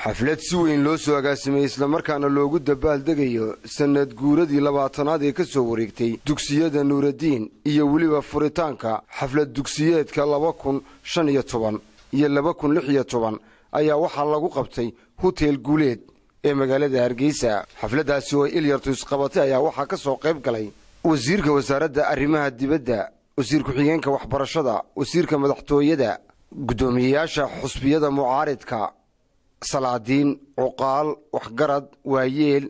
xaflad si weyn loo soo agaasimay isla markaana loogu dabaaldegayo sanad guuradii 20aad ee ka soo wareegtay dugsiyada Nuuraddiin iyo waliba furitaanka xaflad dugsiyeedka 2015 iyo 2016 ayaa waxa lagu qabtay hotel Guuleed ee magaalada Hargeysa. xafladaasi oo Ilyartu isqabatay ayaa waxa ka soo qayb galay wasiirka wasaaradda arrimaha dibadda, wasiirka xigeenka waxbarashada, wasiirka madaxtooyada, gudoomiyaasha xusbiyada mucaaridka, salaadiin, uqaal, waxgarad, waayeel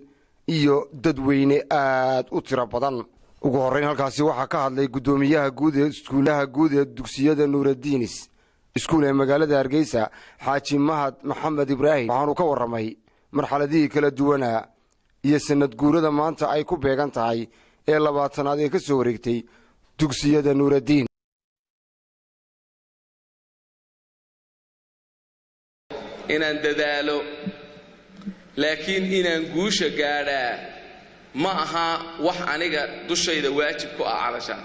iyo dadweyne aad u tiro badan. ugu horeyn halkaasi waxa ka hadlay gudoomiyaha guud ee iskuulaha guud ee dugsiyada Nuuraddiin iskuul ee magaalada Hargeysa, Xaaji Mahad Maxamed Ibraahim, waxaanu ka waramay marxaladii kala duwana iyo sanad guurada maanta ay ku beegan tahay ee 20aad ee ka soo wareegtay dugsiyada Nuuraddiin. inaan dadaalo laakiin inaan guusha gaadhaa ma aha wax aniga dushayda waajib ku ah calashaan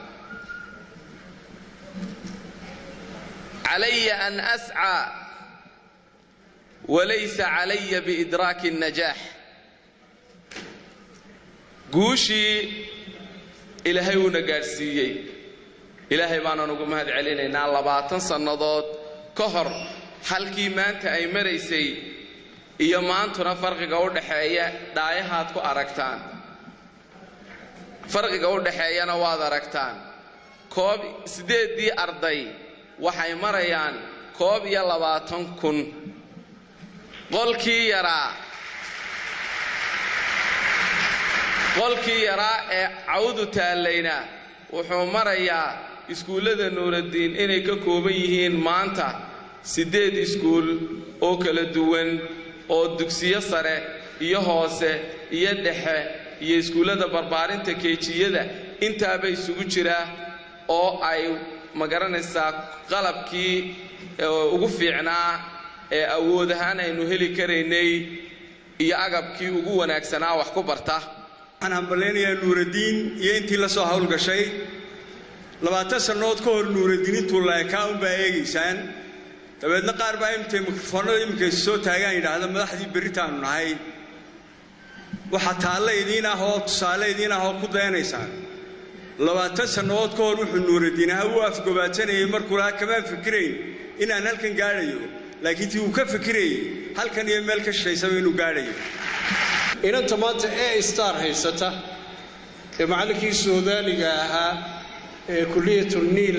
علي أن أسعى وليس علي بإدراك النجاح قوشي إلهي ونقارسيي إلهي بانا نقوم هذا علينا إن الله باطن صنادات كهر halkii maanta ay maraysay iyo maantuna farqiga u dhaxeeya daayahaad ku aragtaan farqiga u dhaxeeyana waad aragtaan koob 8 arday waxay marayaan 22,000 qolkii yaraa ee cawdu taalayna wuxuu marayaa iskuulada Nuuraddiin inay ka kooban yihiin maanta 8 iskuul oo kala duwan oo dugsiyo sare iyo hoose iyo dhexe iyo iskuulada barbaarinta keejiyada intaaba isugu jira oo ay magaranaysaa qalabkii ugu fiicnaa ee awood ahaan aynu heli karaynay iyo agabkii ugu wanaagsanaa wax ku barta. waxaan hambaleynayaa Nuuraddiin iyo intii la soo hawl gashay 20 sanood ka hor Nuuraddiin intuu la account baa eegaysaan dabeedna qaar baa imtay mikrofoonada imika soo taagan yiraahdo madaxdii baritaan nahay waxa taala idiin ah oo tusaale idiin ah oo ku daynaysaan 20 sanood ka hor wuxuu Nuuraddiin u afgobaatanayay markuu la kama fikirayn inaan halkan gaarayo laakiin tii uu ka fikirayay halkan iyo meel ka shaqeysay inuu gaarayo inanta maanta ee star haysata ee macallinkii Soomaaliga ahaa ee kulliyadda Niil